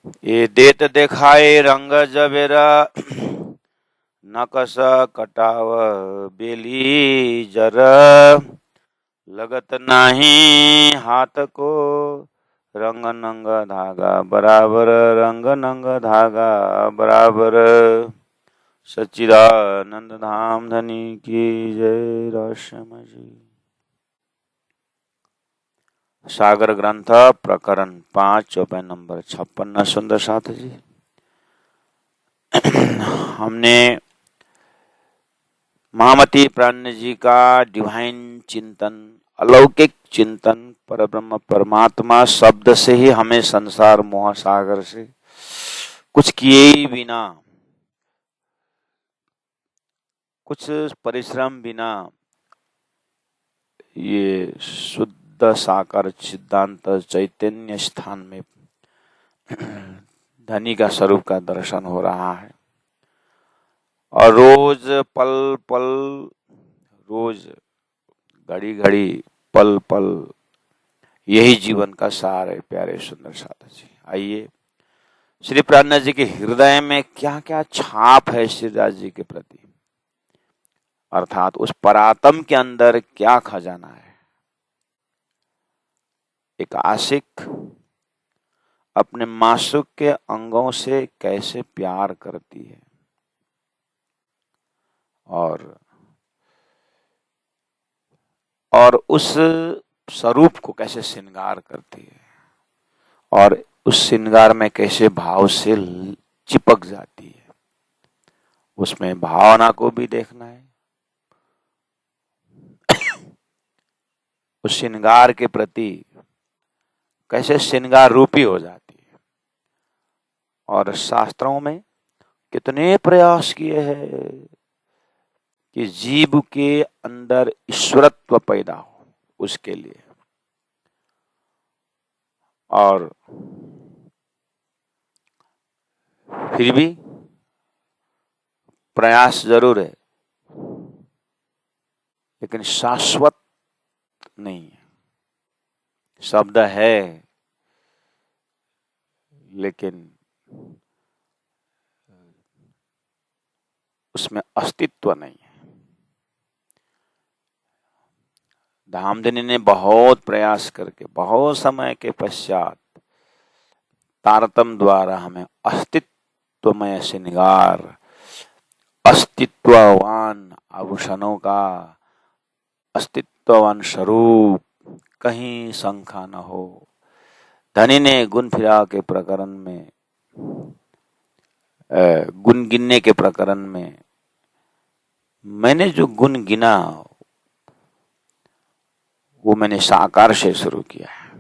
ये देत देखाए रंग जबेरा नकस कटाव बेली जर लगत नाही हाथ को रंग नंग धागा बराबर रंग नंग धागा बराबर। सच्चिदानंद धाम धनी की जय। रहस्यमय जी। सागर ग्रंथ प्रकरण 5 चौपाई नंबर 56। सुंदर साथ जी। हमने महामती प्राण जी का डिवाइन चिंतन, अलौकिक चिंतन, परब्रह्म परमात्मा शब्द से ही हमें संसार मोह सागर से कुछ किए ही बिना, कुछ परिश्रम बिना ये शुद्ध साकार सिद्धांत चैतन्य स्थान में धनी का स्वरूप का दर्शन हो रहा है। और रोज पल पल, रोज घड़ी घड़ी, पल पल यही जीवन का सार है। प्यारे सुंदर साधक जी, आइए श्री प्राणनाथ जी के हृदय में क्या क्या छाप है श्रीदास जी के प्रति, अर्थात उस परात्म के अंदर क्या खजाना है। एक आशिक अपने मासूक के अंगों से कैसे प्यार करती है और उस स्वरूप को कैसे श्रृंगार करती है और उस श्रृंगार में कैसे भाव से चिपक जाती है। उसमें भावना को भी देखना है, उस श्रृंगार के प्रति कैसे श्रृंगार रूपी हो जाती है। और शास्त्रों में कितने प्रयास किए हैं कि जीव के अंदर ईश्वरत्व पैदा हो उसके लिए, और फिर भी प्रयास जरूर है, लेकिन शाश्वत नहीं है। शब्द है लेकिन उसमें अस्तित्व नहीं है। धामधनी ने बहुत प्रयास करके बहुत समय के पश्चात तारतम द्वारा हमें अस्तित्वमय श्रृंगार, अस्तित्ववान आभूषणों का अस्तित्ववान स्वरूप कहीं शंका न हो। धनी ने गुण फिरा के प्रकरण में, गुण गिनने के प्रकरण में मैंने जो गुण गिना वो मैंने साकार से शुरू किया है।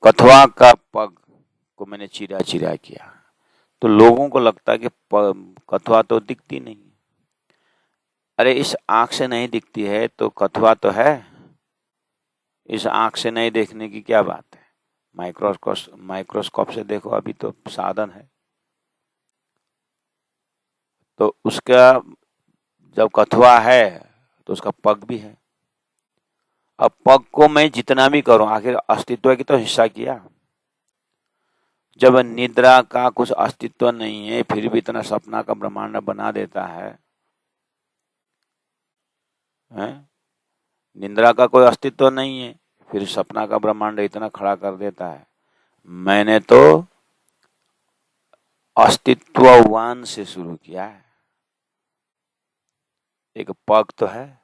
कथवा का पग को मैंने चिरा चिरा किया, तो लोगों को लगता है कि कथवा तो दिखती नहीं। अरे इस आंख से नहीं दिखती है तो कथवा तो है। इस आंख से नहीं देखने की क्या बात है, माइक्रोस्कोप से देखो, अभी तो साधन है। तो उसका जब कथवा है तो उसका पग भी है। अब पग को मैं जितना भी करूं, आखिर अस्तित्व की तो हिस्सा किया। जब निद्रा का कुछ अस्तित्व नहीं है फिर भी इतना सपना का ब्रह्मांड बना देता है, निद्रा का कोई अस्तित्व नहीं है फिर सपना का ब्रह्मांड इतना खड़ा कर देता है। मैंने तो अस्तित्ववान से शुरू किया है। एक पग तो है,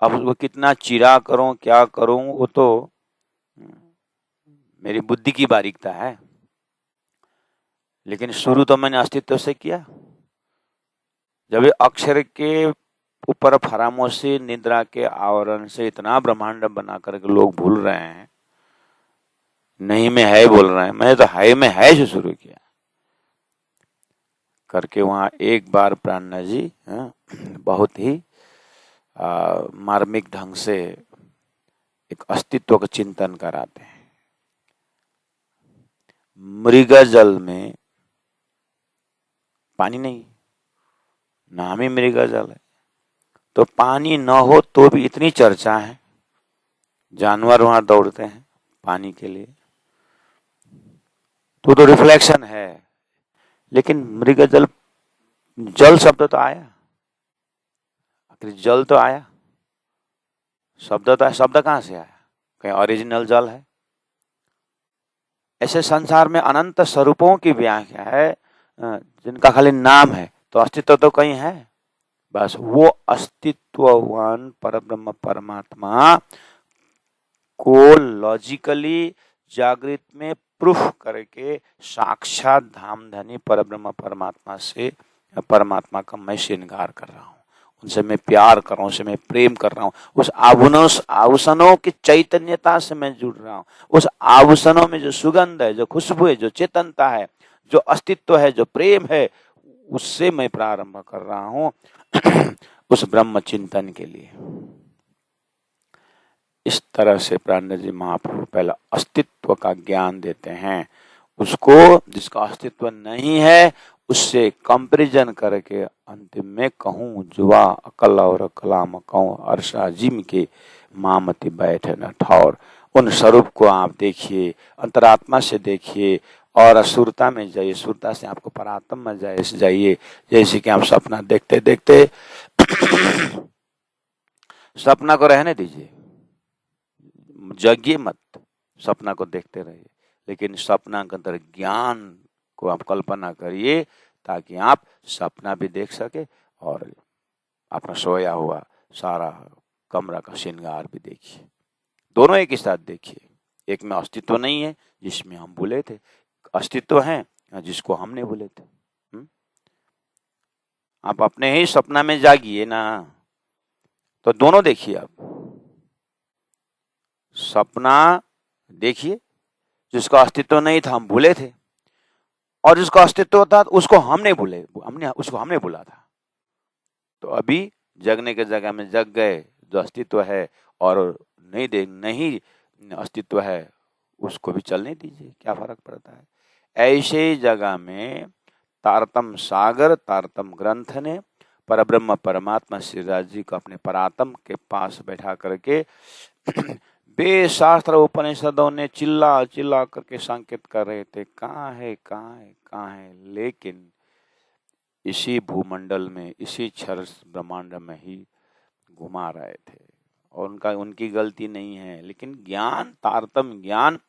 अब उसको कितना चिरा करूं क्या करूं वो तो मेरी बुद्धि की बारीकता है, लेकिन शुरू तो मैंने अस्तित्व से किया। जब अक्षर के ऊपर फरामोशी निद्रा के आवरण से इतना ब्रह्मांड बना करके लोग भूल रहे हैं, नहीं में है बोल रहे हैं, मैंने तो है में है से शुरू किया करके वहां एक बार प्राणनाथ जी बहुत ही मार्मिक ढंग से एक अस्तित्व का चिंतन कराते हैं। मृग जल में पानी नहीं, नाम ही मृग जल है, तो पानी न हो तो भी इतनी चर्चा है, जानवर वहां दौड़ते हैं पानी के लिए। तो रिफ्लेक्शन है। लेकिन मृग जल, जल शब्द तो आया, आखिर जल तो आया, शब्द तो, शब्द कहाँ से आया? कहीं ओरिजिनल जल है? ऐसे संसार में अनंत स्वरूपों की व्याख्या है जिनका खाली नाम है, तो अस्तित्व तो कहीं है। बस वो अस्तित्ववान परब्रह्म परमात्मा को लॉजिकली जागृत में प्रूफ करके साक्षात धामधनी परब्रह्म परमात्मा से, परमात्मा का मैं श्रृंगार कर रहा हूँ, उनसे मैं प्यार कर रहा हूँ, उनसे मैं प्रेम कर रहा हूँ, उस आभूषणों की चैतन्यता से मैं जुड़ रहा हूँ, उस आभूषणों में जो सुगंध है, जो खुशबू है, जो चेतनता है, जो अस्तित्व है, जो प्रेम है, उससे मैं प्रारंभ कर रहा हूँ उस ब्रह्म चिंतन के लिए। इस तरह से प्राणनाथ जी महाप्रभु पहला अस्तित्व का ज्ञान देते हैं, उसको जिसका अस्तित्व नहीं है उससे कंपैरिजन करके अंतिम में कहूँ जुआ अकल और कलाम कहूँ अर्षा जिम के मामति बैठे न ठौर। उन स्वरूप को आप देखिए, अंतरात्मा से देखिए और असुरता में जाइए, सुरता से आपको परात्म में जाइए। जैसे कि आप सपना देखते देखते सपना को रहने दीजिए, जगिए मत, सपना को देखते रहिए, लेकिन सपना के अंदर ज्ञान को आप कल्पना करिए ताकि आप सपना भी देख सके और अपना सोया हुआ सारा कमरा का श्रृंगार भी देखिए। दोनों एक ही साथ देखिए। एक में अस्तित्व नहीं है जिसमें हम भूले थे, अस्तित्व है जिसको हमने भूले थे। आप अपने ही सपना में जागिए ना, तो दोनों देखिए। आप सपना देखिए जिसका अस्तित्व नहीं था, हम भूले थे, और जिसका अस्तित्व था उसको हमने भूला था। तो अभी जगने के जगह में जग गए, जो अस्तित्व है, और नहीं अस्तित्व है उसको भी चलने दीजिए, क्या फर्क पड़ता है। ऐसे जगह में तारतम सागर, तारतम ग्रंथ ने परब्रह्म परमात्मा श्रीराज जी को अपने परात्म के पास बैठा करके बेशास्त्र उपनिषदों ने चिल्ला चिल्ला करके संकेत कर रहे थे, कहाँ है, कहाँ है, कहाँ है, लेकिन इसी भूमंडल में, इसी क्षर ब्रह्मांड में ही घुमा रहे थे, और उनकी गलती नहीं है। लेकिन ज्ञान, तारतम ज्ञान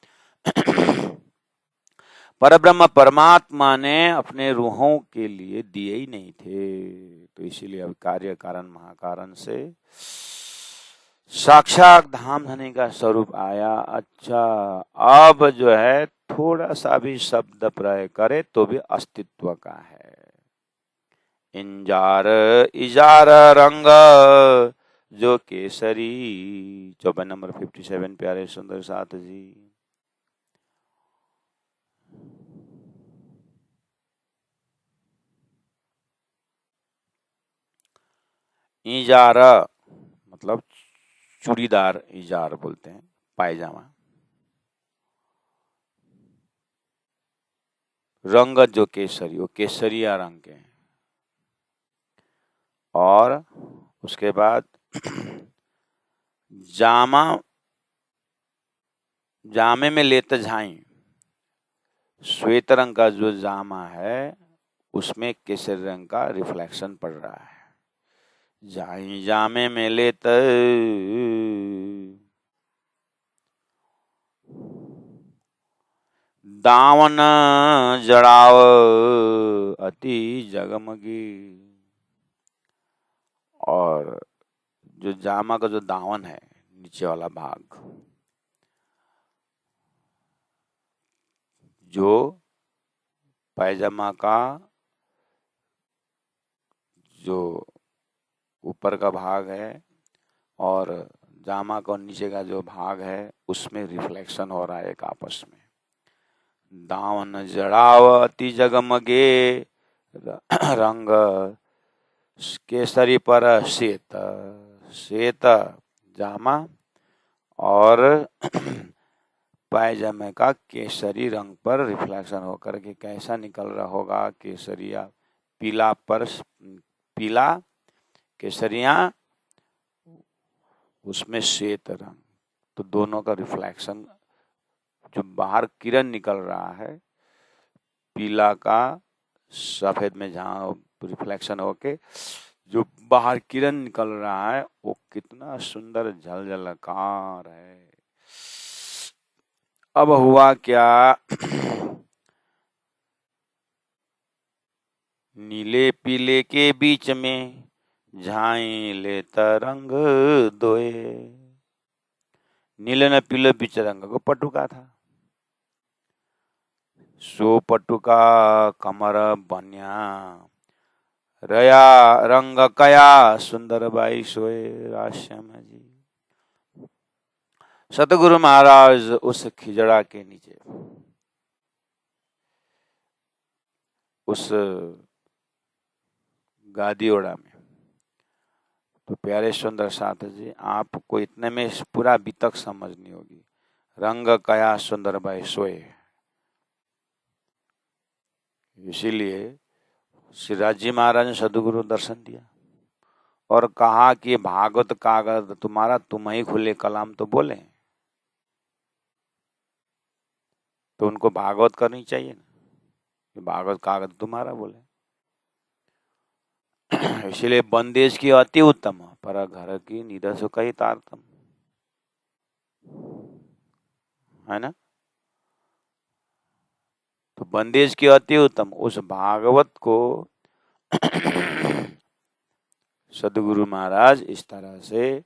परब्रह्म परमात्मा ने अपने रूहों के लिए दिए ही नहीं थे, तो इसीलिए अब कार्य कारण महाकारण से साक्षात धाम धनी का स्वरूप आया। अच्छा, अब जो है थोड़ा सा भी शब्द प्रयोग करे तो भी अस्तित्व का है। इंजार इजार रंग जो केसरी, 54 नंबर 57 प्यारे सुंदर साथ जी। इजार मतलब चूड़ीदार, इजार बोलते हैं पायजामा। रंग जो केसरी, वो केसरिया रंग के हैं। और उसके बाद जामे में लेत झाई, श्वेत रंग का जो जामा है उसमें केसरी रंग का रिफ्लेक्शन पड़ रहा है। जाई जामे में लेत दावन जड़ाव अति जगमगी। और जो जामा का जो दावन है, नीचे वाला भाग, जो पायजामा का जो ऊपर का भाग है और जामा का नीचे का जो भाग है, उसमें रिफ्लेक्शन हो रहा है एक आपस में। दावन जड़ाव अति जगमगे रंग केसरी पर श्वेत, श्वेत जामा और पायजामे का केसरी रंग पर रिफ्लेक्शन होकर के कैसा निकल रहा होगा, केसरिया पीला पर पीला केसरिया, उसमें श्वेत रंग, तो दोनों का रिफ्लेक्शन जो बाहर किरण निकल रहा है पीला का सफेद में जहाँ रिफ्लेक्शन होके जो बाहर किरण निकल रहा है वो कितना सुंदर झलझलकार है। अब हुआ क्या, नीले पीले के बीच में झाई ले तरंग दोए। नीले न पीले बीच रंग को पटुका था। सो पटुका कमर बन्या रया रंग कया सुंदर बाई सोए। राश्याम जी सतगुरु महाराज उस खिजड़ा के नीचे, उस गादी ओढ़ा में, तो प्यारे सुंदर साथ जी आपको इतने में पूरा बीतक समझनी होगी। रंग कया सुंदर बाई सोए, इसीलिए श्रीराज जी महाराज ने सदगुरु दर्शन दिया और कहा कि भागवत कागज तुम्हारा, तुम ही खुले कलाम तो बोले, तो उनको भागवत करनी चाहिए ना, भागवत कागज तुम्हारा बोले। इसलिए बंदेज की अति उत्तम पर घर की निधन से कई तारतम, है ना। तो बंदेज की अति उत्तम उस भागवत को सदगुरु महाराज इस तरह से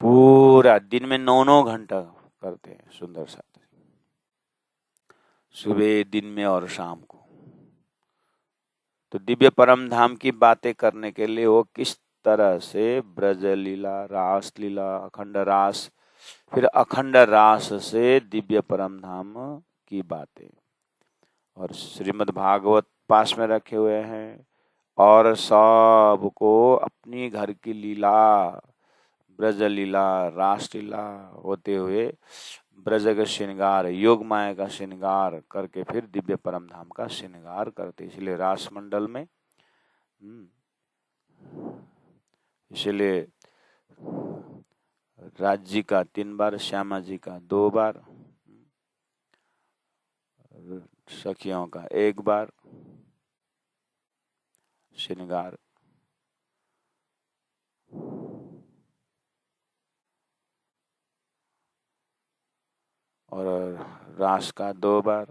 पूरा दिन में 9-9 घंटा करते हैं। सुंदर साथ सुबह, दिन में और शाम को। तो दिव्य परम धाम की बातें करने के लिए वो किस तरह से ब्रज लीला, रास लीला, अखंड रास, फिर अखंड रास से दिव्य परम धाम की बातें, और श्रीमद् भागवत पास में रखे हुए हैं और सबको अपनी घर की लीला, ब्रज लीला, रास लीला होते हुए ब्रज का श्रृंगार, योग माया का श्रृंगार करके फिर दिव्य परम धाम का श्रृंगार करते। इसलिए रास मंडल में, इसलिए राज जी का 3 बार, श्यामा जी का 2 बार, सखियों का 1 बार श्रृंगार, और रास का 2 बार।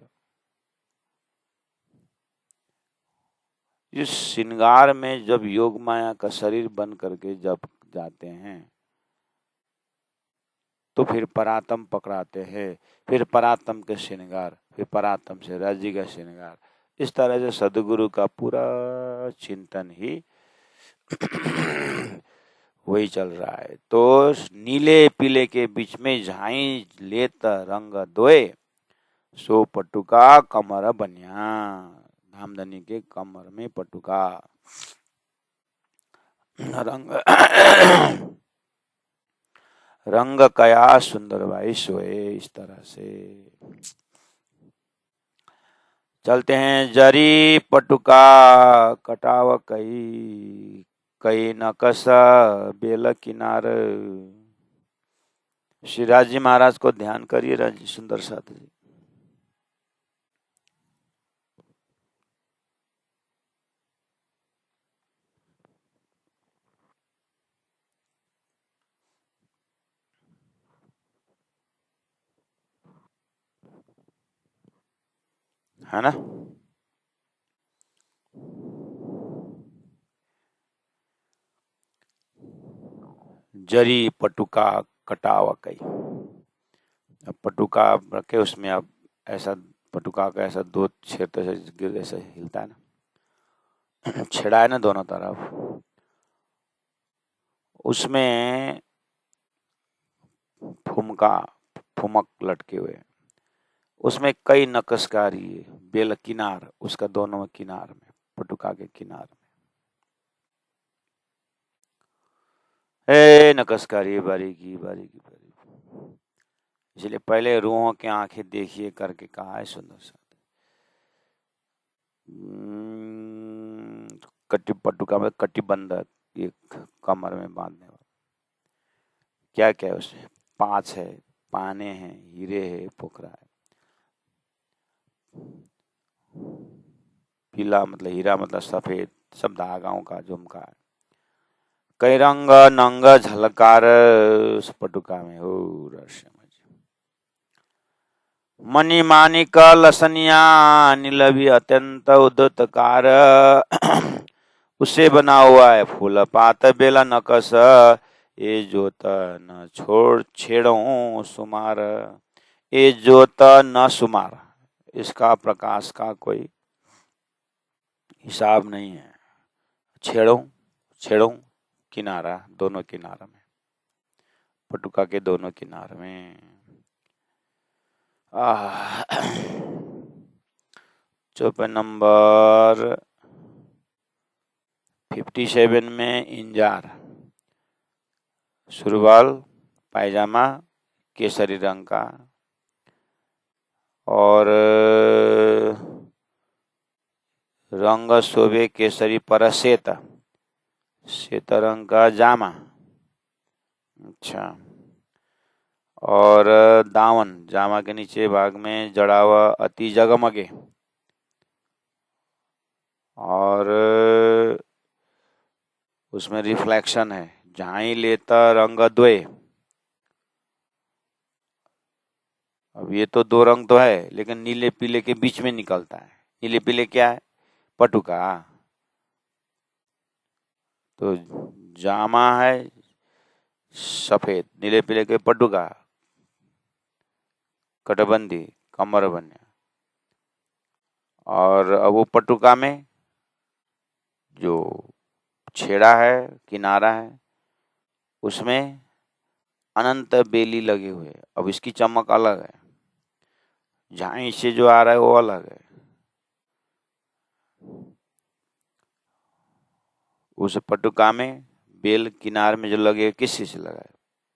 इस श्रृंगार में जब योग माया का शरीर बन करके जब जाते हैं तो फिर परातम पकड़ाते हैं, फिर परातम के श्रृंगार, फिर परातम से राज्य का श्रृंगार। इस तरह से सदगुरु का पूरा चिंतन ही वही चल रहा है। तो नीले पीले के बीच में झाई लेत रंग दोए, सो पटुका कमर बनिया। धामधनी के कमर में पटुका रंग रंग कया सुंदर भाई सोए। इस तरह से चलते हैं। जरी पटुका कटाव कई, कई नकसा बेल किनार। श्री राज जी महाराज को ध्यान करिए। राज सुंदर साथ जी, है ना। जरी पटुका कटाव कई, अब पटुका रखे उसमें अब ऐसा पटुका का ऐसा 2 छेद ऐसे हिलता है ना, छेड़ा है ना दोनों तरफ, उसमें फुमक लटके हुए, उसमें कई नक्शकारी बेल किनार, उसका दोनों किनार में, पटुका के किनार में नक्शकारी बारीकी बारीकी बारीकी। इसलिए पहले रूहों की आंखें देखिए करके कहा है सुंदर सा। कटी पटुका में कटिबंध, ये कमर में बांधने वाला क्या क्या है उसमें, 5 है, पाने हैं, हीरे है, पोखरा है, पीला मतलब हीरा मतलब सफेद, सब धागाओं का झुमका है। कई रंग नंग झलकार उस पटुका में हो रहस्य। मणि मानिक लसनिया नीलवी अत्यंत उद्दतकार उससे बना हुआ है फूल पात बेला नकस ये जोत न छोड़ छेड़ो सुमार, ये जोत न सुमार, इसका प्रकाश का कोई हिसाब नहीं है। छेड़ो छेड़ो किनारा, दोनों किनारा में, पटुका के दोनों किनारे में। चौपन नंबर 57 में इंजार, सुरवाल पायजामा केसरी रंग का और रंग शोभे केसरी पर श्वेत, श्वेत रंग का जामा। अच्छा, और दामन, जामा के नीचे भाग में जड़ा हुआ अति जगमगे, और उसमें रिफ्लेक्शन है, जहां ही लेता रंग द्वय। अब ये तो दो रंग तो है, लेकिन नीले पीले के बीच में निकलता है। नीले पीले क्या है? पटुका। तो जामा है सफेद, नीले पीले के पटुका, कटबंदी, कमर बने। और अब वो पटुका में जो छेड़ा है, किनारा है, उसमें अनंत बेली लगे हुए। अब इसकी चमक अलग है, जहां से जो आ रहा है वो अलग है। उस पटुका में बेल किनार में जो लगे, किस चीज से लगा है?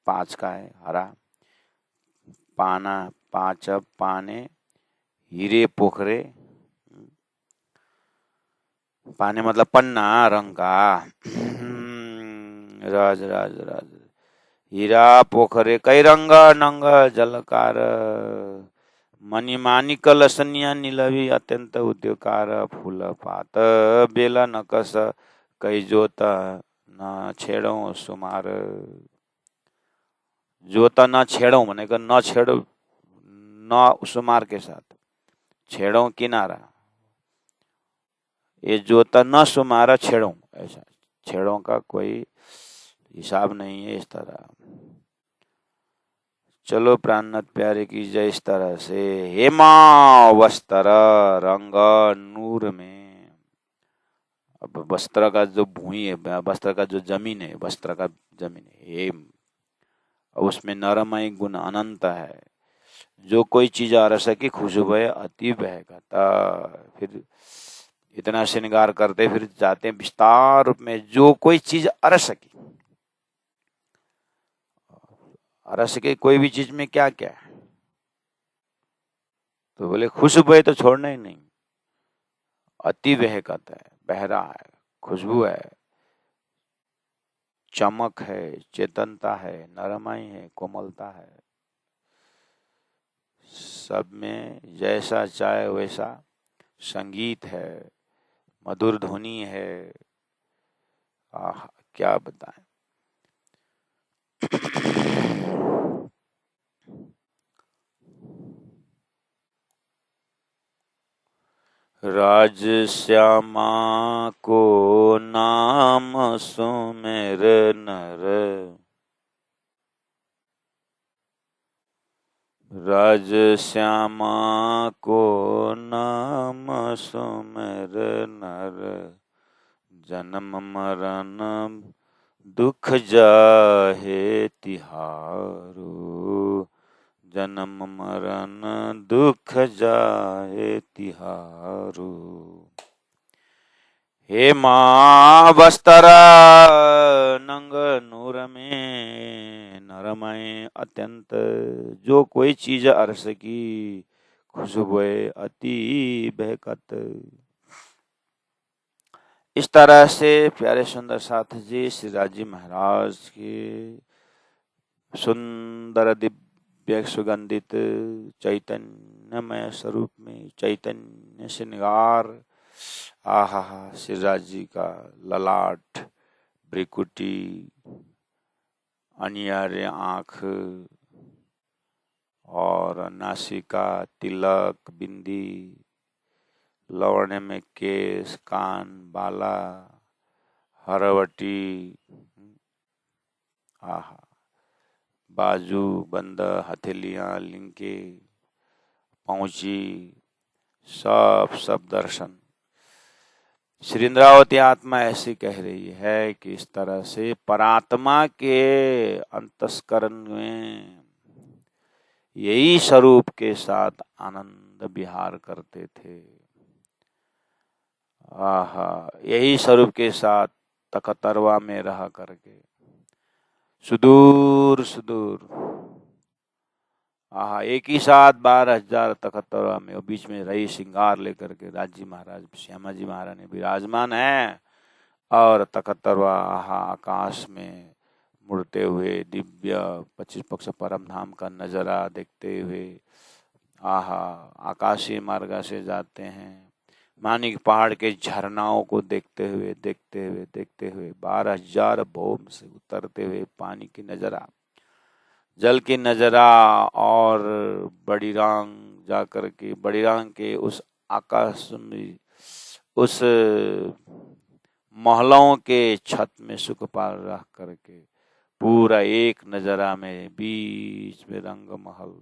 5 का है, हरा पाना, 5 पाने हीरे पोखरे, पाने मतलब पन्ना रंग का। राज राज राज हीरा पोखरे कई रंग नंग जलकार, मणि मानिक लसनिया नीलवी अत्यंत उद्योकार, फूल पात बेला नकस कई जोता न छेड़ो सुमार। जोता न छेड़ो माने न छेड़ो, न सुमार के साथ, छेड़ो किनारा। ये जोता न सुमारा छेड़ो, ऐसा छेड़ों का कोई हिसाब नहीं है। इस तरह चलो प्राणनाथ प्यारे की जय। इस तरह से हेमा वस्त्र रंग नूर में। अब वस्त्र का जो भूमि है, वस्त्र का जो जमीन है, वस्त्र का जमीन है हेम, उसमें नरमय गुण अनंत है। जो कोई चीज अरस की खुशबू है अति बहकता। फिर इतना श्रृंगार करते फिर जाते हैं विस्तार रूप में। जो कोई चीज अरस की, रस के कोई भी चीज में क्या क्या है? तो बोले खुशबू है तो छोड़ना ही नहीं। अति बहकत है, बहरा है, खुशबू है, चमक है, चेतनता है, नरमाई है, कोमलता है, सब में जैसा चाहे वैसा संगीत है, मधुर ध्वनि है। आह क्या बताएं। राज श्यामा को नाम सुमेर नर, राज श्यामा को नाम सुमेर नर, जन्म मरण दुख जाहे तिहारो, जन्म मरण दुख जाहे तिहारो। हे माँ वस्त्र नंग नूर में नरमय अत्यंत, जो कोई चीज अरस की खुशबू अति बहकत। इस तरह से प्यारे सुंदर साथ जी श्री राजी महाराज के सुंदर दिव्य सुगंधित चैतन्य चैतन्यमय स्वरूप में चैतन्य श्रृंगार। आहा, श्रीराज जी का ललाट, भ्रिकुटी, अनियार्य आंख और नासिका, तिलक, बिंदी, लौड़ने में केस, कान, बाला, हरवटी, आहा, बाजू, बंद, हथेलियां, लिंके, पहुंची, सब दर्शन। श्री इंद्रावती आत्मा ऐसी कह रही है कि इस तरह से परात्मा के अंतस्करण में यही स्वरूप के साथ आनंद विहार करते थे। आहा, यही स्वरूप के साथ तखतरवा में रहा करके सुदूर सुदूर, आहा, एक ही साथ 12,000 तखतरवा में, और बीच में रही श्रृंगार लेकर के राज जी महाराज, श्यामा जी महाराज ने विराजमान है, और तखतरवा आहा आकाश में मुड़ते हुए दिव्य 25 पक्ष परम धाम का नजरा देखते हुए आहा आकाशीय मार्ग से जाते हैं, मानिक पहाड़ के झरनाओं को देखते हुए 12,000 भौम से उतरते हुए पानी की नजरा, जल की नजरा, और बड़ीरांग जाकर के बड़ीरांग के उस आकाश में उस महलों के छत में सुखपाल रह करके पूरा एक नजरा में बीच में रंग महल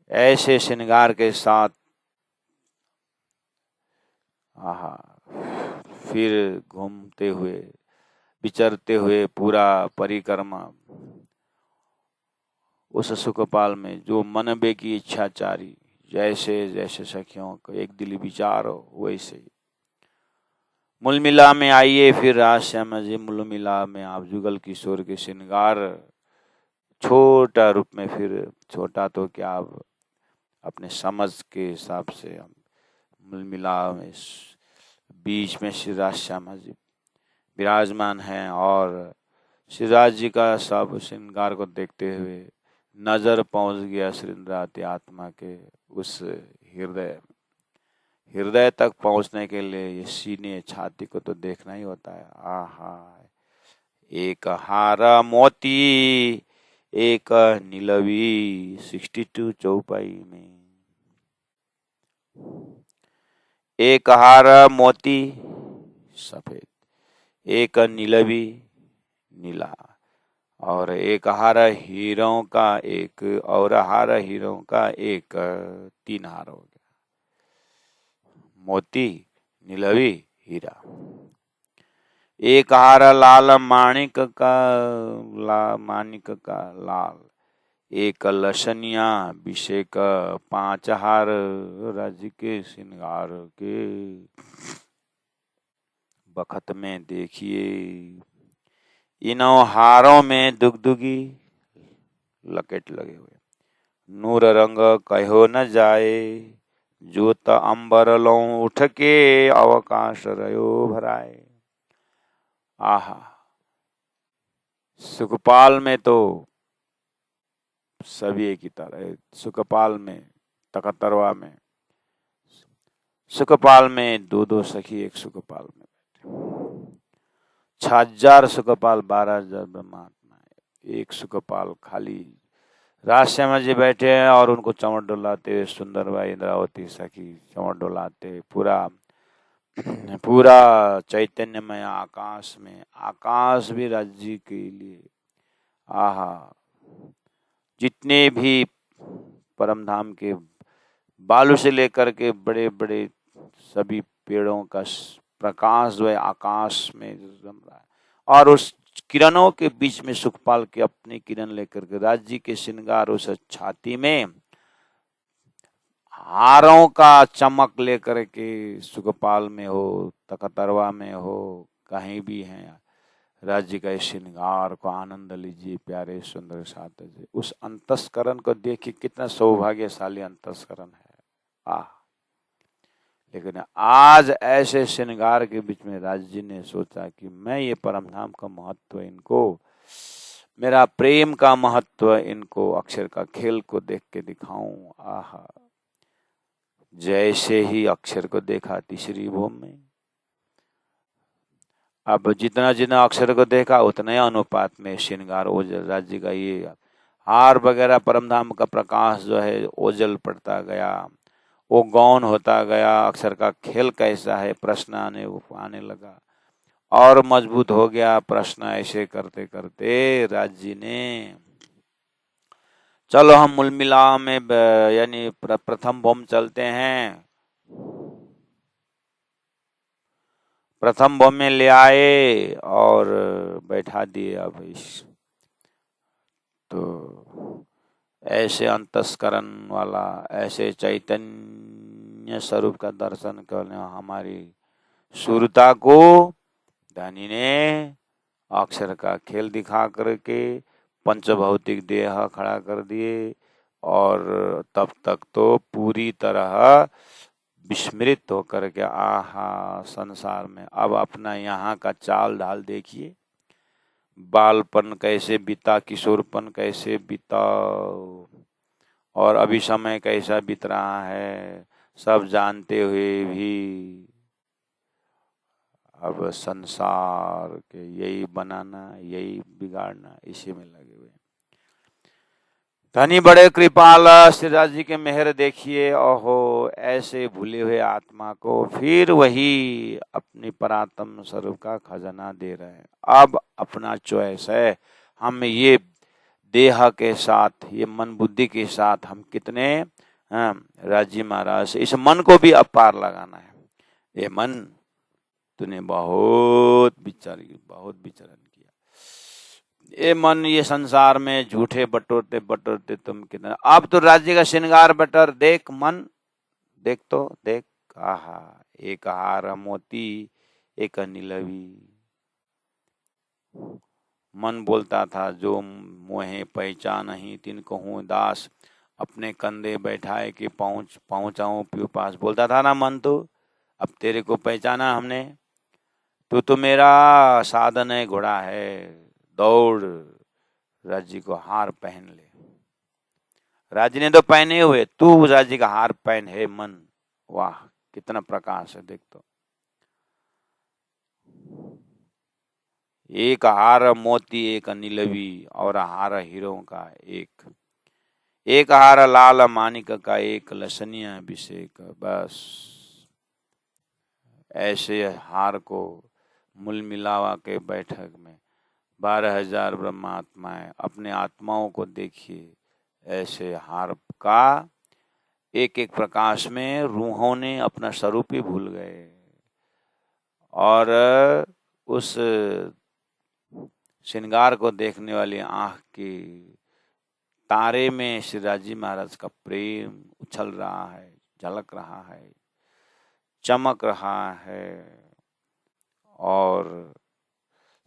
ऐसे श्रृंगार के साथ, आहा, फिर घूमते हुए विचरते हुए पूरा परिक्रमा उस सुखपाल में, जो मनबे की इच्छाचारी, जैसे जैसे सखियों का एक दिली विचार हो वैसे ही। मूल मिला में आइए फिर राज श्यामा जी, मूल मिला में आप जुगल किशोर के श्रृंगार छोटा रूप में, फिर छोटा तो क्या, आप अपने समझ के हिसाब से हम मूल मिला में बीच में श्री राज श्यामा जी विराजमान हैं, और श्री राज जी का सब श्रृंगार को देखते हुए नजर पहुंच गया श्री इंद्रावती आत्मा के उस हृदय तक पहुंचने के लिए ये सीने छाती को तो देखना ही होता है। आहा, एक हारा मोती एक नीलवी 62 चौपाई में, एक हारा मोती सफेद, एक नीलवी नीला, और एक हारा हीरों का, एक और हारा हीरों का, एक 3 हार हो गया, मोती, नीलवी, हीरा। एक हारा लाल माणिक का लाल, एक लसनिया अभिषेक, 5 हार राज्य के श्रृंगार के बखत में देखिए, इनों हारों में दुगदुगी लकेट लगे हुए, नूर रंग कहो न जाए, जोत अंबर लो उठ के अवकाश रयो भराए। आहा, सुखपाल में तो सभी एक ही तरह, सुखपाल में तखतरवा में, सुखपाल में 2-2 सखी एक सुखपाल में बैठे, 6,000 सुखपाल, 12,000 ब्रह्मात्मा, एक सुखपाल खाली राज श्यामा जी बैठे हैं, और उनको चमड़ डोलाते सुंदर भाई इंद्रावती सखी चमड़ डोलाते पूरा चैतन्यमय आकाश में, आकाश भी राज्य के लिए, आहा, जितने भी परम धाम के बालू से लेकर के बड़े बड़े सभी पेड़ों का प्रकाश जो है आकाश में रम रहा है, और उस किरणों के बीच में सुखपाल के अपनी किरण लेकर के राज्य के श्रृंगार उस छाती में हारों का चमक लेकर के सुखपाल में हो, तखतरवा में हो, कहीं भी है, राज्य का श्रृंगार को आनंद लीजिए प्यारे सुंदर साथ जी। उस अंतस्करण को देखिए, कितना सौभाग्यशाली अंतस्करण है। लेकिन आज ऐसे श्रृंगार के बीच में राज्य ने सोचा कि मैं ये परम धाम का महत्व इनको मेरा प्रेम का महत्व इनको अक्षर का खेल को देख के दिखाऊं। आहा, जैसे ही अक्षर को देखा तीसरी भूमि में, अब जितना जितना अक्षर को देखा उतना ही अनुपात में श्रृंगार ओझल राज्य का ये हार वगैरह परमधाम का प्रकाश जो है ओझल पड़ता गया, वो गौन होता गया। अक्षर का खेल कैसा है प्रश्न आने लगा और मजबूत हो गया प्रश्न। ऐसे करते करते राज्य ने, चलो हम मूल मिलाव में यानी प्रथम भौम चलते हैं। प्रथम भौम में ले आए और बैठा दिए। अब इस तो ऐसे अंतस्करण वाला, ऐसे चैतन्य स्वरूप का दर्शन करने हमारी सुरता को धनी ने अक्षर का खेल दिखा करके पंचभौतिक देह खड़ा कर दिए। और तब तक तो पूरी तरह विस्मृत होकर के आहा संसार में। अब अपना यहाँ का चाल ढाल देखिए, बालपन कैसे बीता, किशोरपन कैसे बीता और अभी समय कैसा बीत रहा है, सब जानते हुए भी अब संसार के यही बनाना, यही बिगाड़ना, इसी में लगे हुए। धनी बड़े कृपाल श्रीराज जी के मेहर देखिए। ओहो, ऐसे भूले हुए आत्मा को फिर वही अपनी परात्म स्वरूप का खजाना दे रहे हैं। अब अपना चॉइस है, हम ये देह के साथ, ये मन बुद्धि के साथ हम कितने राजी महाराज इस मन को भी अपार लगाना है। ये मन तूने बहुत विचरण किया, ये मन ये संसार में झूठे बटोरते बटोरते तुम कितना। अब तो राज्य का श्रृंगार बटर देख, मन देख तो देख। आहा, एक हार मोती एक नीलवी। मन बोलता था जो मोहे पहचान ही तिन कहूँ दास, अपने कंधे बैठाए कि पहुंचाऊं प्यू पास। बोलता था ना मन, तो अब तेरे को पहचाना हमने, तो मेरा साधन है, घोड़ा है, दौड़ राज्य को हार पहन ले। राज्य ने तो पहने हुए, तू राज्य का हार पहन है मन। वाह, कितना प्रकाश है देख तो। एक हार मोती एक नीलवी और हार हीरों का एक हार लाल मानिक का एक लसनिया अभिषेक। बस ऐसे हार को मूल मिलावा के बैठक में 12,000 ब्रह्मात्माएं, अपने आत्माओं को देखिए। ऐसे हार का एक एक प्रकाश में रूहों ने अपना स्वरूप ही भूल गए और उस श्रृंगार को देखने वाली आंख की तारे में श्रीराज जी महाराज का प्रेम उछल रहा है, झलक रहा है, चमक रहा है। और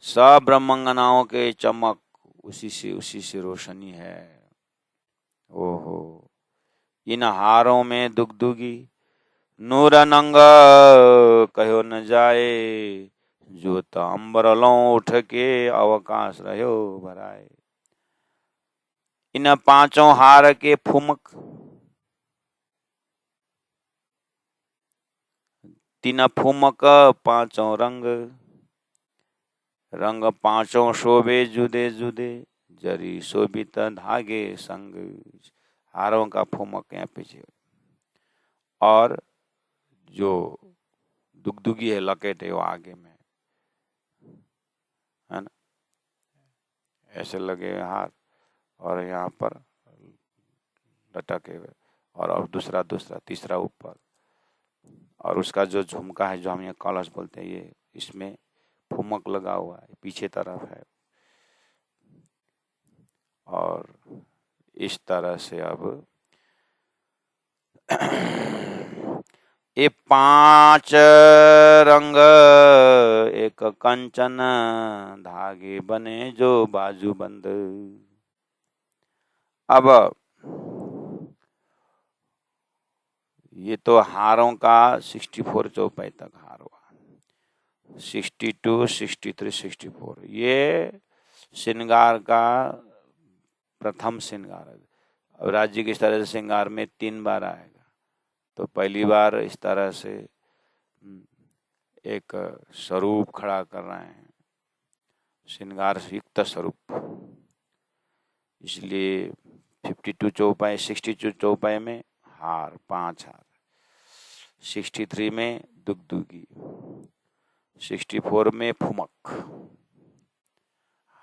सब ब्रह्मांगनाओं के चमक उसी से रोशनी है। ओहो, इन हारों में दुगदुगी नूर नंग कहो न जाए, जो अंबरलों उठ के अवकाश रहो भराए। इन पांचों हार के फुमक, तीन फुमक पांचों रंग, रंग पांचों शोभे जुदे जुदे, जरी शोभित धागे संग। हारों का फुमक यहाँ पीछे, और जो दुगदुगी है, लकेट है, वो आगे में है ना, ऐसे लगे हार और यहाँ पर लटके हुए, और दूसरा तीसरा ऊपर। और उसका जो झुमका है, जो हम यहाँ कलश बोलते हैं, ये इसमें फुमक लगा हुआ है, पीछे तरफ है। और इस तरह से अब ये पांच रंग एक कंचन धागे बने जो बाजूबंद। अब ये तो हारों का 64 चौपाई तक हार हुआ, 62, 63, 64। ये श्रृंगार का प्रथम श्रृंगार। अब राज्य की इस तरह से श्रृंगार में 3 बार आएगा। तो पहली बार इस तरह से एक स्वरूप खड़ा कर रहे हैं, श्रृंगार युक्त स्वरूप। इसलिए 52 चौपाई 62 चौपाई में हार, 5 हार, 63 में दुगदुगी, 64 में फुमक,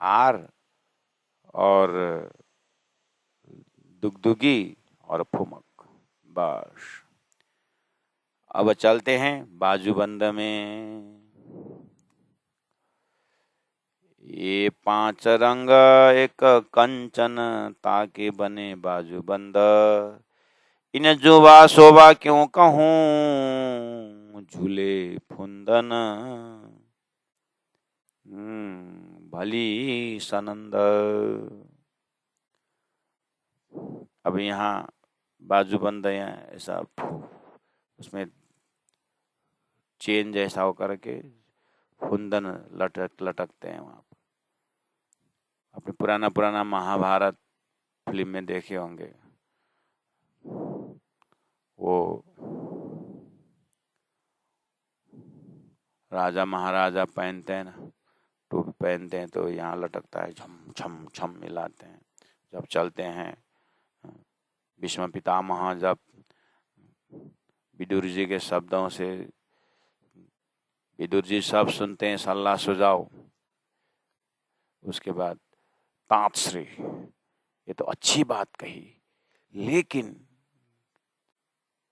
हार और दुगदुगी और फुमक। बस अब चलते हैं बाजूबंद में। ये 5 रंग एक कंचन ताके बने बाजूबंद, इन जुबा शोभा क्यों कहूँ झूले फुंदन, भली सनंद। अब यहाँ बाजूबंद ऐसा उसमें चेन जैसा होकर के फुंदन लटकते हैं। वहाँ आपने पुराना महाभारत फिल्म में देखे होंगे, वो राजा महाराजा पहनते हैं ना, टोपी पहनते हैं तो यहाँ लटकता है, झम झम झम मिलाते हैं जब चलते हैं। भीष्म पितामह जब विदुर जी के शब्दों से, विदुर जी सब सुनते हैं सलाह सुझाव, उसके बाद तातश्री, ये तो अच्छी बात कही, लेकिन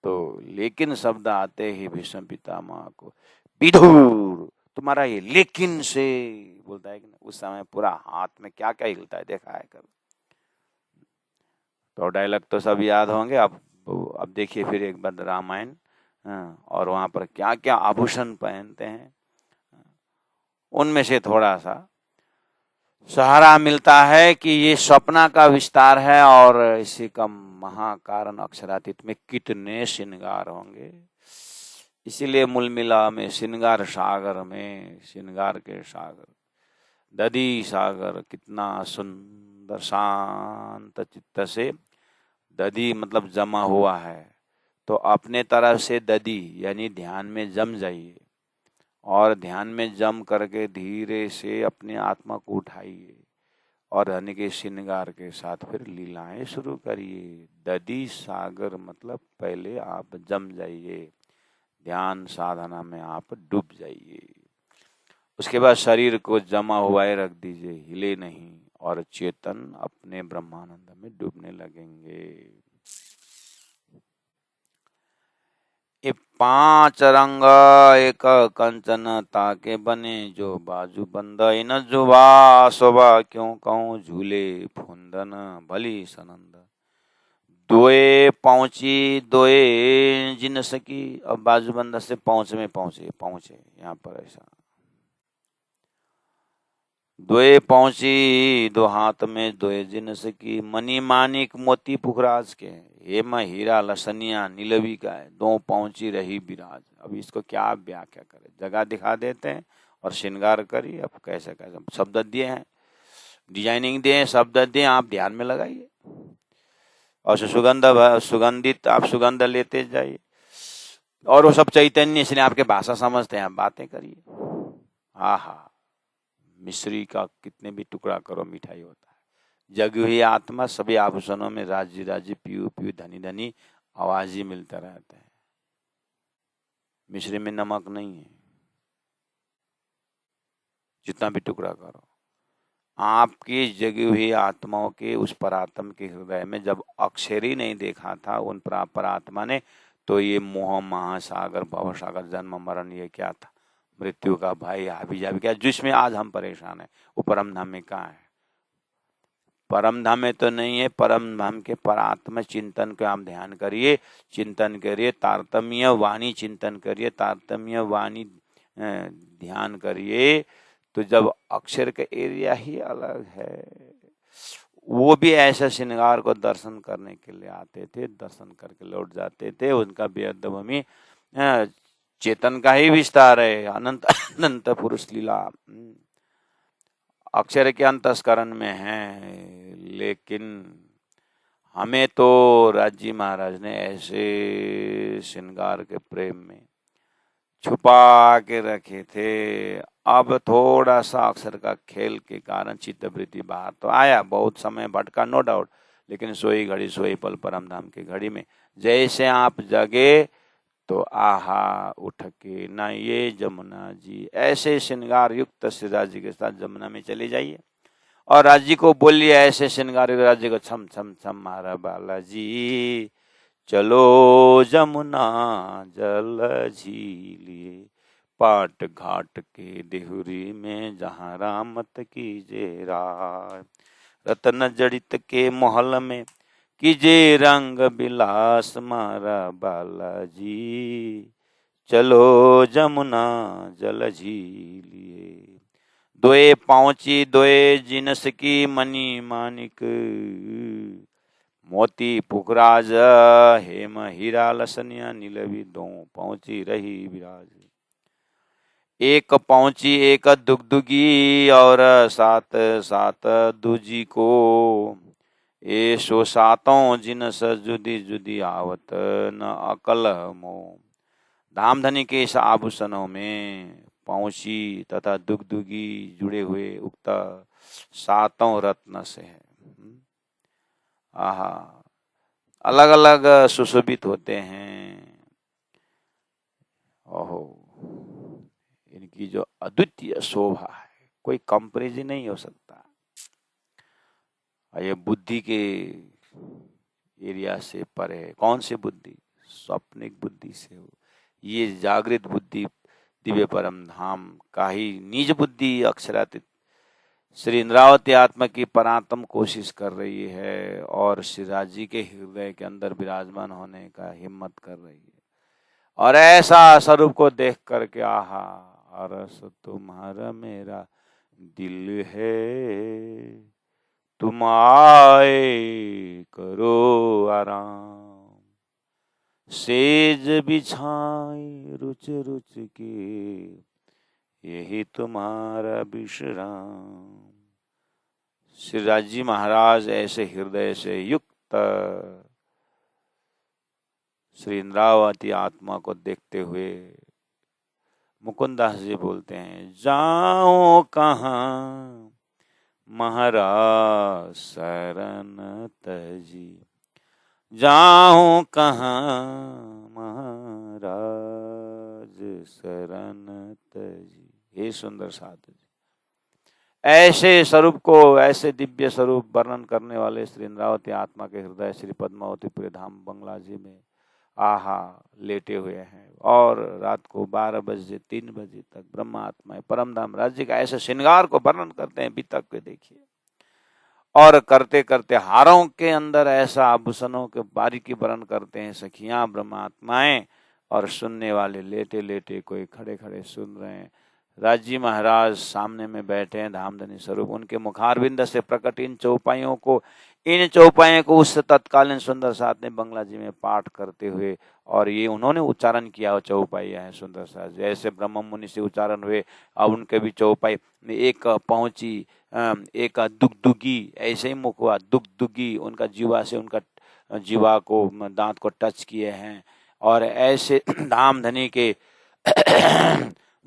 लेकिन शब्द आते ही भीष्म पितामह को विदुर तुम्हारा ये लेकिन से बोलता है कि उस समय पूरा हाथ में क्या क्या हिलता है देखा है कभी। तो डायलॉग तो सब याद होंगे। अब देखिए फिर एक बार रामायण, और वहां पर क्या क्या आभूषण पहनते हैं, उनमें से थोड़ा सा सहारा मिलता है कि ये स्वप्न का विस्तार है और इसी का महाकारण अक्षरातीत में कितने श्रृंगार होंगे। इसीलिए मूल मिला में श्रृंगार सागर में, श्रृंगार के सागर दधी सागर, कितना सुंदर शांत चित्त से, दधी मतलब जमा हुआ है, तो अपने तरफ से दधी यानी ध्यान में जम जाइए और ध्यान में जम करके धीरे से अपने आत्मा को उठाइए और धन के श्रृंगार के साथ फिर लीलाएं शुरू करिए। दधी सागर मतलब पहले आप जम जाइए, ध्यान साधना में आप डूब जाइए। उसके बाद शरीर को जमा हुआ रख दीजिए, हिले नहीं, और चेतन अपने ब्रह्मानंद में डूबने लगेंगे। ये 5 रंग एक कंचन ताके बने जो बाजूबंद, इन जुबा शोभा क्यों कहूँ झूले फुंदन, भली सनंद। दोए पहुंची दोए जिन सकी। अब बाजूबंद से पहुंच में पहुंचे यहाँ पर ऐसा, दोए पहुंची दो हाथ में दोए जिन सकी, मनी मानिक मोती पुखराज के, हेम हीरा लसनिया नीलवी का है, दो पहुंची रही विराज। अब इसको क्या व्याख्या करें, जगह दिखा देते हैं और श्रृंगार करिए। अब कैसे कैसे शब्द दिए हैं, डिजाइनिंग दिए हैं, शब्द दिए, आप ध्यान में लगाइए और सुगंधित आप सुगंध लेते जाइए, और वो सब चैतन्य, इसलिए आपके भाषा समझते हैं, आप बातें करिए। आहा, मिश्री का कितने भी टुकड़ा करो मिठाई होता है। जगी हुई आत्मा सभी आभूषणों में राज्य राज्य पियू पियू धनी धनी आवाज ही मिलता रहता है, मिश्री में नमक नहीं है, जितना भी टुकड़ा करो। आपकी जगी हुई आत्माओं के उस परात्म के हृदय में जब अक्षर ही नहीं देखा था उन परात्मा ने, तो ये मोह महासागर भवसागर जन्म मरण ये क्या था, मृत्यु का भाई हावी जावी क्या, जिसमें आज हम परेशान है, वो परम धाम में कहाँ है? परम धाम में तो नहीं है। परम धाम के परात्म चिंतन को आप ध्यान करिए, चिंतन करिए, तारतम्य वाणी चिंतन करिए, तारतम्य वाणी ध्यान करिए। तो जब अक्षर का एरिया ही अलग है, वो भी ऐसे श्रृंगार को दर्शन करने के लिए आते थे, दर्शन करके लौट जाते थे। उनका बेअद भूमि चेतन का ही विस्तार है, अनंत अनंत पुरुष लीला। अक्षर के अंतस्करण में है, लेकिन हमें तो राजी महाराज ने ऐसे श्रृंगार के प्रेम में छुपा के रखे थे। अब थोड़ा सा अक्षर का खेल के कारण चित्तवृत्ति बाहर तो आया, बहुत समय भटका नो डाउट, लेकिन सोई घड़ी सोई पल परम धाम की घड़ी में जैसे आप जगे तो आहा उठ के ना ये जमुना जी, ऐसे श्रृंगार युक्त श्रीराज जी के साथ जमुना में चले जाइए और राज जी को बोलिए ऐसे श्रृंगार राज जी को, छम छम छम मारा बालाजी चलो जमुना जल झीलिए, पाट घाट के देहुरी में जहाँ रामत कीजे राय, रतन जड़ित के महल में कीजे रंग बिलास मारा बालाजी चलो जमुना जल झीलिए, दोए पहुंची दोए जिनस की मणि मानिक, मोती पुखराज हेम हीरा लसनिया नीलवी दो पहुंची रही विराज, एक पहुंची एक दुगदुगी और सात सात दूजी को, ए सो सातों जिनस जुदी जुदी आवत न अकल मो, धामधनी के इस आभूषणों में पहुंची तथा दुगदुगी जुड़े हुए उक्त सातों रत्न से है। आहा, अलग अलग सुशोभित होते हैं। ओहो, इनकी जो अद्वितीय शोभा है कोई कंपैरिजन नहीं हो सकता। ये बुद्धि के एरिया से परे है। कौन सी बुद्धि? स्वप्निक बुद्धि से हो, ये जागृत बुद्धि दिव्य परम धाम का ही निज बुद्धि अक्षरातीत श्री इंद्रावती आत्मा की परात्म कोशिश कर रही है और श्री राज जी के हृदय के अंदर विराजमान होने का हिम्मत कर रही है। और ऐसा स्वरूप को देख करके आहा अरस तुम्हारा मेरा दिल है, तुम आए करो आराम, सेज बिछाए रुच रुच के यही तुम्हारा विश्राम। श्री राज जी महाराज ऐसे हृदय से युक्त श्री इंद्रावती आत्मा को देखते हुए मुकुंदास जी बोलते हैं, जाओ कहाँ महाराज शरण तजी, जाऊं कहाँ महाराज शरण तजी। हे सुंदर साथ जी, ऐसे स्वरूप को, ऐसे दिव्य स्वरूप वर्णन करने वाले श्री इंद्रावती आत्मा के हृदय श्री पद्मावतीपुर धाम बंगला जी में आहा लेटे हुए हैं और रात को 12 बजे 3 बजे तक ब्रह्मात्मा परम धाम राज्य का ऐसे श्रृंगार को वर्णन करते हैं। बीतक के देखिए, और करते करते हारों के अंदर ऐसा आभूषणों के बारीकी वर्णन करते हैं सखियां ब्रह्मात्माएं, और सुनने वाले लेटे लेटे कोई खड़े खड़े सुन रहे हैं। राजी महाराज सामने में बैठे हैं धामधनी स्वरूप, उनके मुखारविंद से प्रकट इन चौपाइयों को उस तत्कालीन सुंदर साथ ने बंगला जी में पाठ करते हुए, और ये उन्होंने उच्चारण किया चौपाइया है सुंदर साथ जैसे ब्रह्म मुनि से उच्चारण हुए, अब उनके भी चौपाई एक पहुंची एक दुगदुगी, ऐसे ही मुख हुआ दुगदुगी, उनका जीवा से उनका जीवा को दांत को टच किए हैं, और ऐसे धामधनी के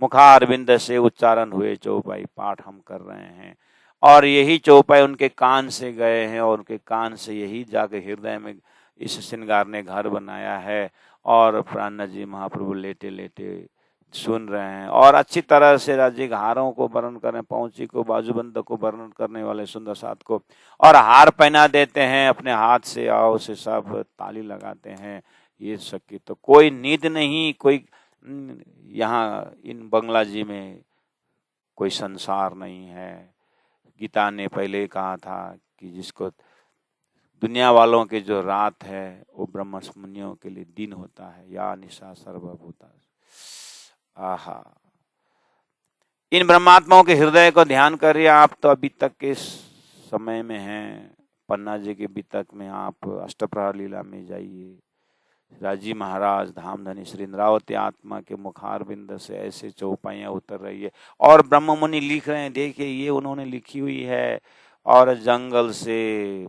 मुखारविंद से उच्चारण हुए चौपाई पाठ हम कर रहे हैं, और यही चौपाई उनके कान से गए हैं और उनके कान से यही जाके हृदय में इस श्रृंगार ने घर बनाया है, और प्राणनाथ जी महाप्रभु लेटे लेटे सुन रहे हैं और अच्छी तरह से राज्य हारों को वर्णन करें, पहुंची को बाजूबंद को वर्णन करने वाले सुंदर साथ को, और हार पहना देते हैं अपने हाथ से, आओ से सब ताली लगाते हैं। ये सकी तो कोई नींद नहीं, कोई यहाँ इन बंगला जी में कोई संसार नहीं है। गीता ने पहले कहा था कि जिसको दुनिया वालों के जो रात है वो ब्रह्मस्मुनियों के लिए दिन होता है, या निशा सर्वभूता। आहा, इन ब्रह्मात्माओं के हृदय को ध्यान करिए आप, तो अभी तक के समय में हैं। पन्ना जी के बीतक में आप अष्टप्रहर लीला में जाइए, राजी महाराज धामधनी श्री इंद्रावती आत्मा के मुखार बिंद से ऐसे चौपाइयां उतर रही है। और ब्रह्म मुनि लिख रहे हैं, देखिए ये उन्होंने लिखी हुई है। और जंगल से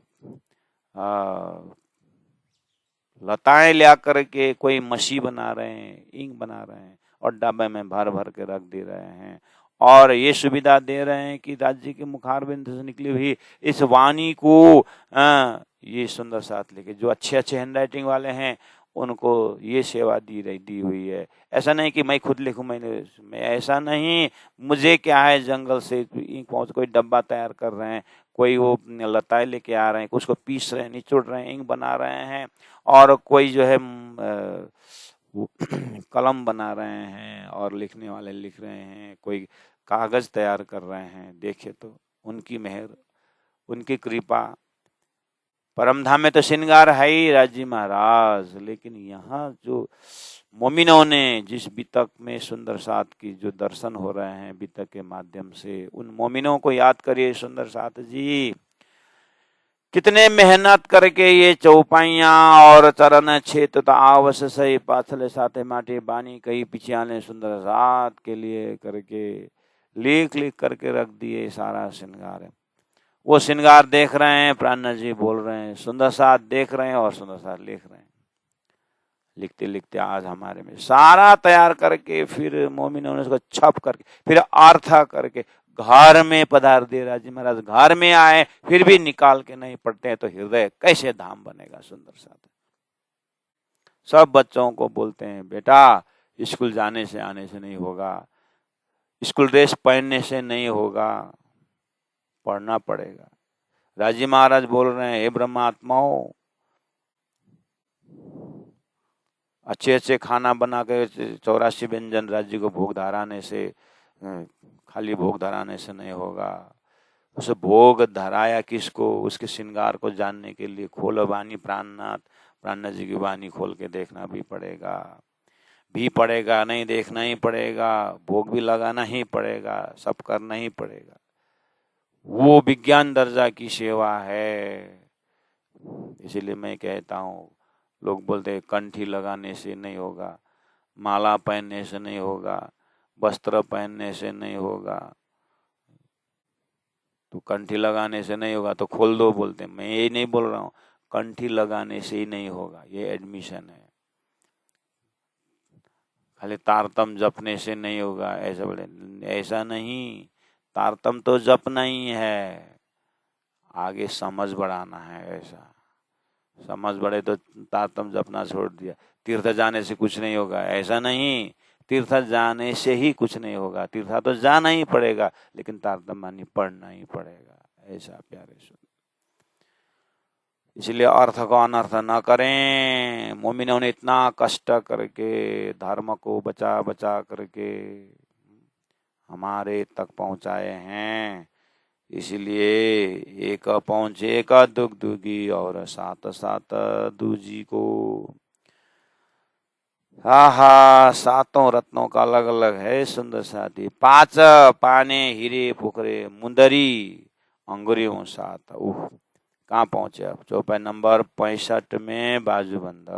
लताएं ला करके कोई मछी बना रहे हैं, इंक बना रहे हैं और डब्बे में भर भर के रख दे रहे हैं। और ये सुविधा दे रहे हैं कि राज्य के मुखार बिंद से निकली हुई इस वाणी को ये सुंदर साथ लेके, जो अच्छे अच्छे हैंड राइटिंग वाले हैं उनको ये सेवा दी हुई है। ऐसा नहीं कि मैं खुद लिखूं, मैं ऐसा नहीं, मुझे क्या है, जंगल से इंक पहुंच, कोई डब्बा तैयार कर रहे हैं, कोई वो लताएं लेके आ रहे हैं, कुछ को पीस रहे हैं, निचोड़ रहे हैं, इंक बना रहे हैं, और कोई जो है कलम बना रहे हैं और लिखने वाले लिख रहे हैं, कोई कागज तैयार कर रहे हैं। देखिए तो उनकी मेहर, उनकी कृपा। परमधाम में तो श्रृंगार है ही राजी महाराज, लेकिन यहाँ जो मोमिनों ने जिस बितक में सुंदर साथ की जो दर्शन हो रहे हैं बितक के माध्यम से, उन मोमिनों को याद करिए सुंदर साथ जी कितने मेहनत करके ये चौपाइयां और चरण क्षेत्र आवश सही पाथले साथे माटे बानी कई पिछियाने सुंदर साथ के लिए करके लिख लिख करके रख दिए। सारा श्रृंगार है, वो श्रृंगार देख रहे हैं, प्राण जी बोल रहे हैं, सुंदर साथ देख रहे हैं और सुंदर साथ लिख रहे हैं। लिखते लिखते आज हमारे में सारा तैयार करके फिर मोमिनों ने उसको छप करके फिर आर्था करके घर में पधार दे। राजी महाराज घर में आए फिर भी निकाल के नहीं पढ़ते हैं तो हृदय कैसे धाम बनेगा। सुंदर साथ सब बच्चों को बोलते हैं, बेटा स्कूल जाने से आने से नहीं होगा, स्कूल ड्रेस पहनने से नहीं होगा, पढ़ना पड़ेगा। राजी महाराज बोल रहे हैं, हे ब्रह्मात्माओं, अच्छे अच्छे खाना बना के 84 व्यंजन राज्य को भोग धराने से, खाली भोग धराने से नहीं होगा। उसे भोग धराया किसको, उसके श्रृंगार को जानने के लिए खोलो वाणी प्राणनाथ, प्राणनाथ जी की वाणी खोल के देखना भी पड़ेगा, नहीं देखना ही पड़ेगा, भोग भी लगाना ही पड़ेगा, सब करना ही पड़ेगा। वो विज्ञान दर्जा की सेवा है। इसीलिए मैं कहता हूँ, लोग बोलते हैं कंठी लगाने से नहीं होगा, माला पहनने से नहीं होगा, वस्त्र पहनने से नहीं होगा, तो कंठी लगाने से नहीं होगा तो खोल दो बोलते हैं। मैं ये नहीं बोल रहा हूँ कंठी लगाने से ही नहीं होगा, ये एडमिशन है। खाली तारतम जपने से नहीं होगा ऐसा बोले, ऐसा नहीं, तारतम तो जपना ही है, आगे समझ बढ़ाना है। ऐसा समझ बढ़े तो तारतम जपना छोड़ दिया, तीर्थ जाने से कुछ नहीं होगा, ऐसा नहीं, तीर्थ जाने से ही कुछ नहीं होगा, तीर्थ तो जाना ही पड़ेगा, लेकिन तारतम वाणी पढ़ना ही पड़ेगा। ऐसा प्यारे सुन, इसलिए अर्थ को अनर्थ न करें। मोमिनों ने इतना कष्ट करके धर्म को बचा बचा करके हमारे तक पहुंचाए हैं, इसलिए एक पहुंचे का दुख दुगी और सात सात दूजी को। आहा, सातों रत्नों का अलग अलग है सुंदर साथी। 5 पाने हीरे फुकरे मुंदरी अंगुरियों साथ। कहाँ पहुंचे अब? चौपाई नंबर 65 में बाजूबंद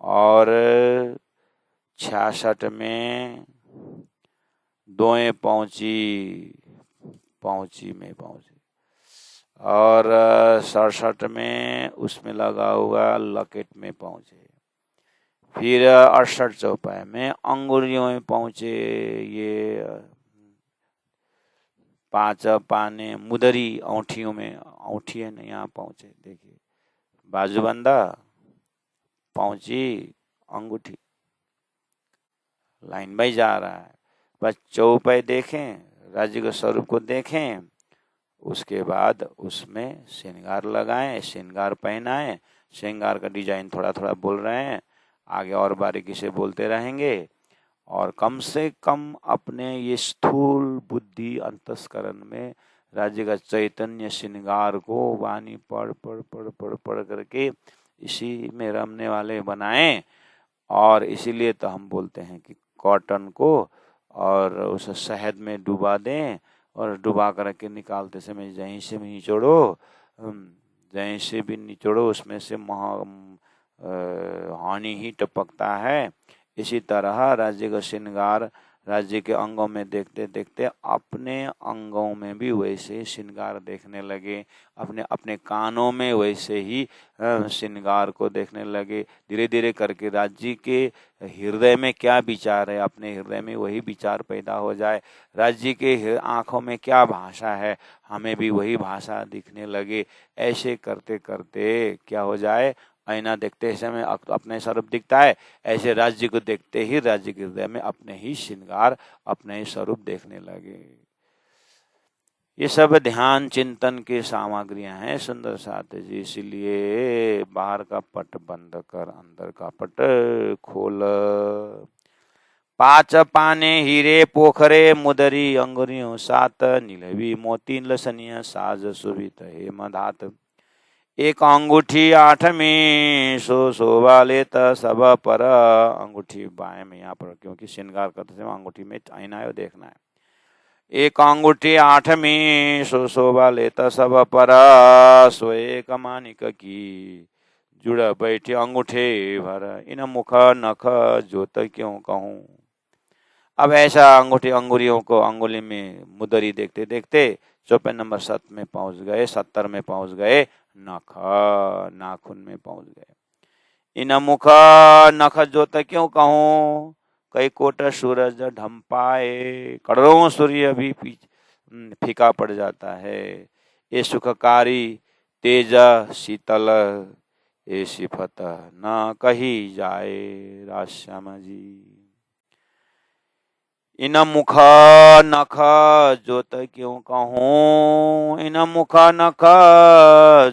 और 66 में दोएं पहुंची में पहुंची और 67 में उसमें लगा हुआ लकेट में पहुंचे। फिर 68 चौपाई में अंगुरियों में पहुंचे। ये 5 पाने मुदरी औंठियों में, औंठी है ना, यहाँ पहुंचे। देखिए बाजूबंदा पहुंची अंगूठी, लाइन बाई जा रहा है। बस चौपाई देखें, राज्य के स्वरूप को देखें, उसके बाद उसमें श्रृंगार लगाएं, श्रृंगार पहनाएं। श्रृंगार का डिजाइन थोड़ा थोड़ा बोल रहे हैं, आगे और बारीकी से बोलते रहेंगे। और कम से कम अपने ये स्थूल बुद्धि अंतस्करण में राज्य का चैतन्य श्रृंगार को वाणी पढ़ करके इसी में रमने वाले बनाएं। और इसीलिए तो हम बोलते हैं कि कॉटन को और उस शहद में डुबा दें और डुबा करके निकालते समय जहीं से भी निचोड़ो, जहीं से भी निचोड़ो, उसमें से हानि ही टपकता है। इसी तरह राज्य का श्रृंगार राज्य के अंगों में देखते देखते अपने अंगों में भी वैसे ही श्रृंगार देखने लगे, अपने अपने कानों में वैसे ही श्रृंगार को देखने लगे। धीरे धीरे करके राज्य के हृदय में क्या विचार है, अपने हृदय में वही विचार पैदा हो जाए। राज्य के आंखों में क्या भाषा है, हमें भी वही भाषा दिखने लगे। ऐसे करते करते क्या हो जाए, आईना देखते समय अपने स्वरूप दिखता है, ऐसे राज्य को देखते ही राज्य के हृदय में अपने ही श्रृंगार, अपने ही स्वरूप देखने लगे। ये सब ध्यान चिंतन की सामग्रियां हैं सुंदर साथ जी। इसलिए बाहर का पट बंद कर, अंदर का पट खोल। पाच पाने हीरे पोखरे मुदरी अंगुरियों सात, नीलवी मोती लसनिया साज सुभित हेम धात। एक अंगूठी आठ में शोभा लेता सब पर, अंगूठी बाएं में यहाँ पर, क्योंकि श्रृंगार करते समय अंगूठी में आईना है देखना है। एक अंगूठी आठ में शोभा लेता सब पर, सो एक मानिक की जुड़ बैठे अंगूठे भर। इन मुख नख जोत क्यों कहूँ। अब ऐसा अंगूठी अंगुलियों को अंगुली में मुदरी देखते देखते 54 नंबर 7 में पहुंच गए, 70 में पहुंच गए, नख नाखून में पहुंच गए। इन मुख नख जोत क्यों कहूँ, कई कोट सूरज ढंपाए। करोड़ों सूर्य भी फीका पड़ जाता है। ये सुखकारी तेज शीतल, ये सिफत न कही जाए। राश्यामा जी। इन मुख नख जोत क्यों कहूँ, इन मुख नख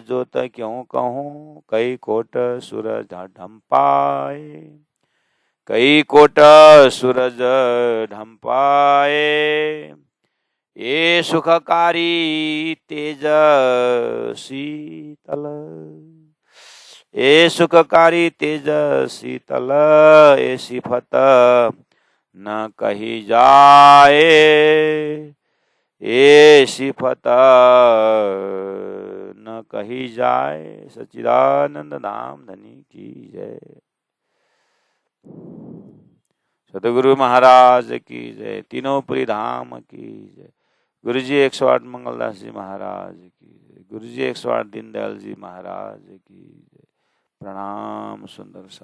जोत क्यों कहूँ, कई कोट सूरज ढंपाए। कई कोट सूरज ढंपाए। ये सुखकारी तेज शीतल, ये सुखकारी तेज शीतल, ये सिफत न कही जाए। ये सिफत न कही जाए। सच्चिदानंद धाम धनी की जय। सतगुरु महाराज की जय। तीनों पुरी धाम की जय। गुरु जी 108 मंगलदास जी महाराज की जय। गुरु जी 108 दीनदयाल जी महाराज की जय। प्रणाम सुंदर सा।